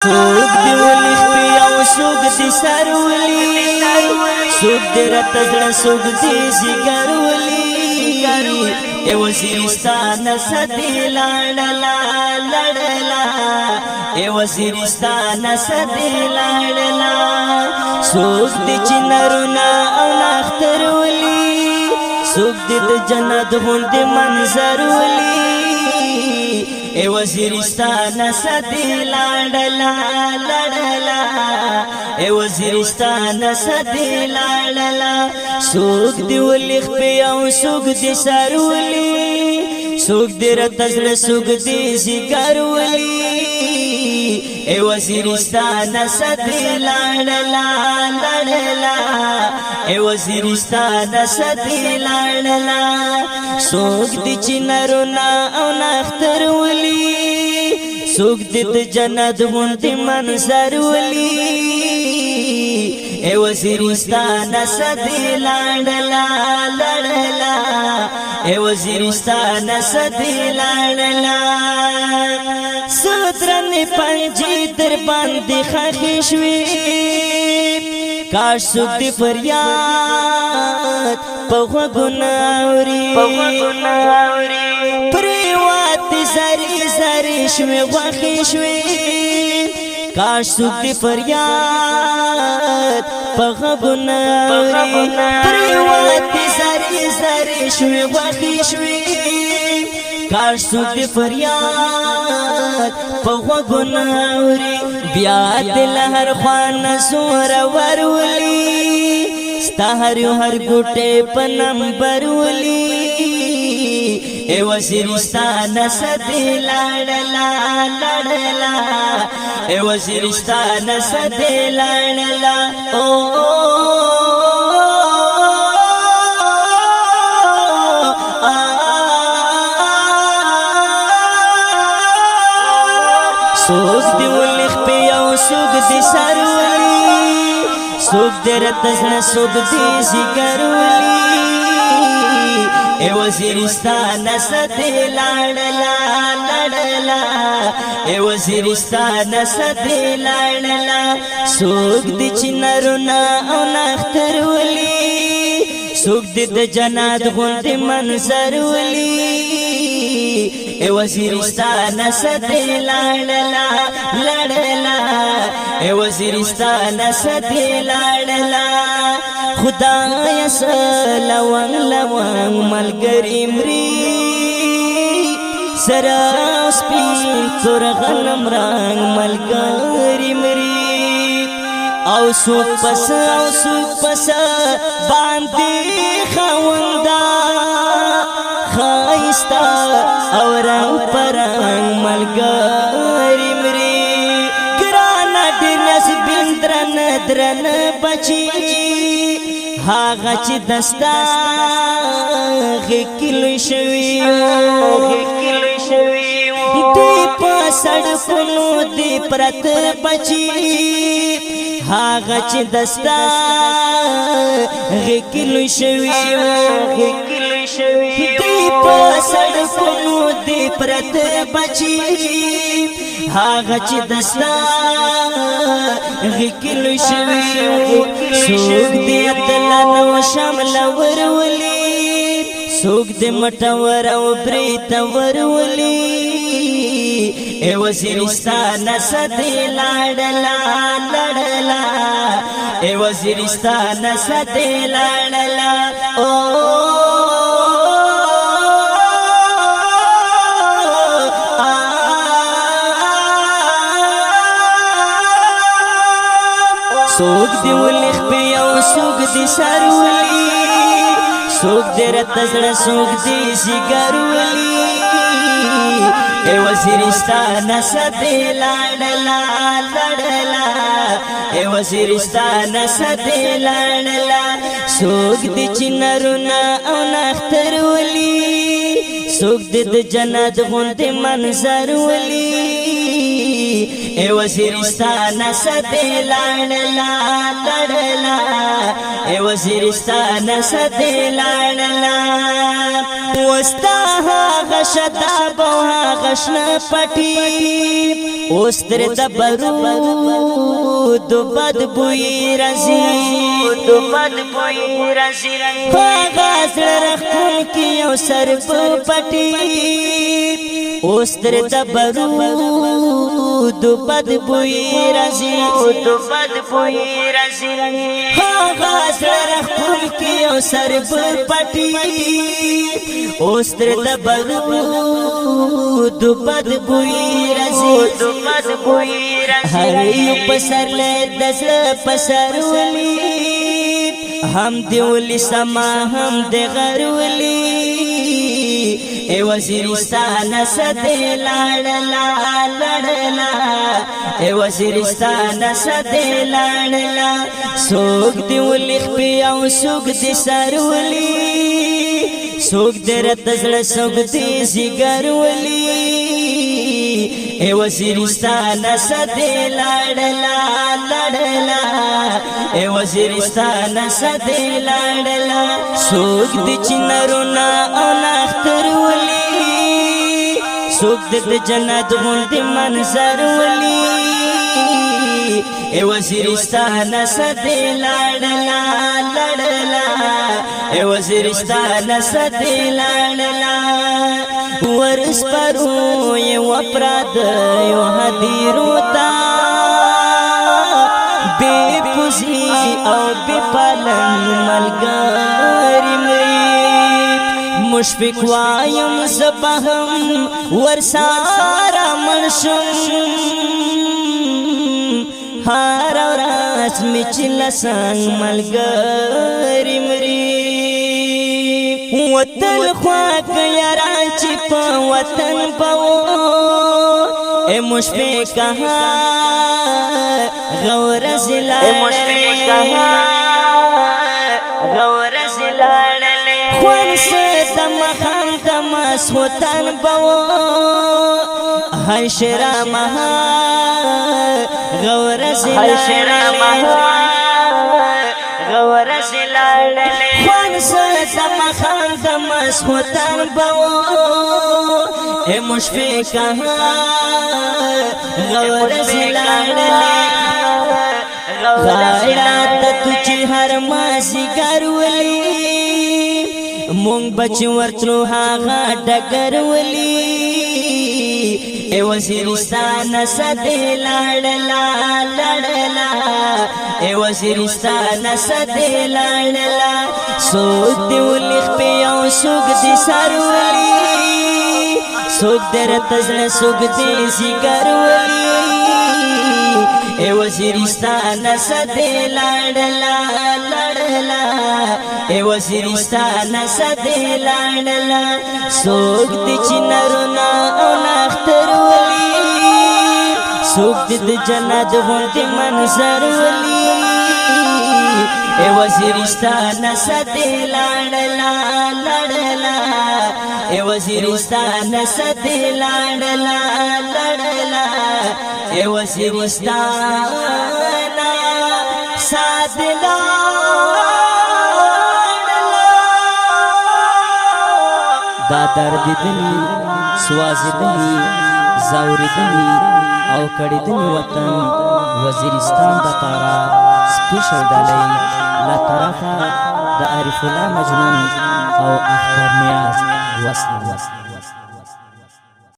سوق دی ولی خپی او سوق دی سر ولی سوق دی رتزڑ سوق دی زگر ولی اے وزیرستان سدی لڑلا لڑلا اے وزیرستان سدی لڑلا سوق دی چنرنا او نختر ولی سوق دی جنت غند منظر ولی اے وزیرستان سدی لڑلا لڑلا اے وزیرستان سدی لڑلا سوق دی ولی خپی او سوق دی سر ولی سوق دی رتزڑ سوق دی زگر ولی اے وزیرستان سدی لڑلا لڑلا اے وزیرستان سدی لڑلا سوق دی چنرنا او نختر ولی سوق دی جنت غند منظر ولی اے وزیرستان سدی لڑلا لڑلا اے وزیرستان سدی لڑلا سدرن پنجی در باندې خخې شوې کاش سوق دی فریاد په غوږونه اوري پریوات زری زری شوې غوښې شوې کاش سوق دی فریاد په غوږونه اوري پریوات زری زری شوې غوښې شوې کاش سوق دی فریاد په غوږونه اوري بیا دل هر خوان زور ورولي ستا هر ګوټه په نمبر ولي اے وزیرستان سدی لڑلا لڑلا اے وزیرستان سدی لڑلا سوق دی ولی خپی او سوق دی سر ولی سوق دی رتزن سوق دی زگر ولی اے وزیرستان سدی لڑلا لڑلا اے وزیرستان سدی لڑلا سوق دی چنرنا او نختر ولی سوق دی جنات غند منظر ولی اے وزیرستان سدی لڑلا لڑلا اے وزیرستان سدی لڑلا خدای سلوان لوان ملګری مري سرا سپین تور غنم رنگ ملګری مري او سوق پس باندې خواندا خایستا او رنگ پرنگ ملګری مري ګران ډیر نسبین درن بچي هاغه چې دستا غکل شوی دی په سړکونو دی پرت بچي هاغه چې دستا غکل شوی دی په سړکونو دی پرت بچي هاغه چې دستا غکل شوی سوق دی اتلانو شامل ورولي سوق دی مټور او بریت ورولي اے وزیرستان سدی لڑلا لڑلا اے وزیرستان سدی لڑلا سوق دی ولی خپی او سوق دی سر ولی سوق دی رتزڑ سوق دی زگر ولی اے وزیرستان سدی لڑلا لڑلا اے وزیرستان سدی لڑلا سوق دی چنرنا او نختر ولی سوق دی جنت غند منظر ولی اے وزیرستان سدی لاړلا لړلا اے وزیرستان سدی لاړلا وستا غشتا بوها غشن پټي اوس تر دبرو دو بد بوئی رزی غاز رخون کی او سر پټي اوس تر دبرو دو بد بوئی رزی غاز رخون کی او سر پټي اوس تر دبرو دو بد بوئی رزی هر یو پسر لے دزل پسر ولی هم دی ولی سما هم دی غر ولی اے وزیرستان سدی لاړلا لړلا اے وزیرستان سدی لاړلا سوک دی ولی خپی او سوک دی سر ولی سوک دی رتزل سوک دی زیگر ولی اے وزیرستان سدی لاړلا لړلا اے وزیرستان سدی لاړلا سوک دی چنرونا او نختر ولی سوک دی جنت غوند منظر ولی اے وزیرستان سدی لاړلا لړلا اے وزیرستان سدی لاړلا ورس پرو یو اپراد یو حدیرو تا بے پوزی او بے پالن ملگاری مرید مشفق وایم زبهم ورسارا منشم هار راس مچل سنگ ملگاری مرید وطن خواک یاران چی پا وطن باو اے مشفق کہا غور زلالے خوان سے دم خان دم سوتن باو حشرہ مہا غور زلالے خوان سے دم خان دم سوتن باو اے مشفق کہا غور زلالے غیرات تجھے ہر مازی گرولی مونگ بچ ورتلو ہاغا ڈگرولی اے وزیرستان سدی لاړلا لړلا اے وزیرستان سدی لاړلا سوک دی ولی خپی او سوک دی سرولی سوک دی رتزل سوک دی زیگرولی اے وزیرستان سدی لاړلا لړلا اے وزیرستان سدی لاړلا سوک دی چنرونا او نختر ولی سوک دی جنت غوند منظر ولی اے وزیرستان سدی لاړلا لړلا اے وزیرستان سدی لاړلا لړلا اے وزیرستان سدی دا درد دلی سواز دلی زاوری دلی او کڑی دلی وطن وزیرستان دا پارا سپیشل ڈالی لا طرفا دا عارف الله مجنون او اختر نیاز وصل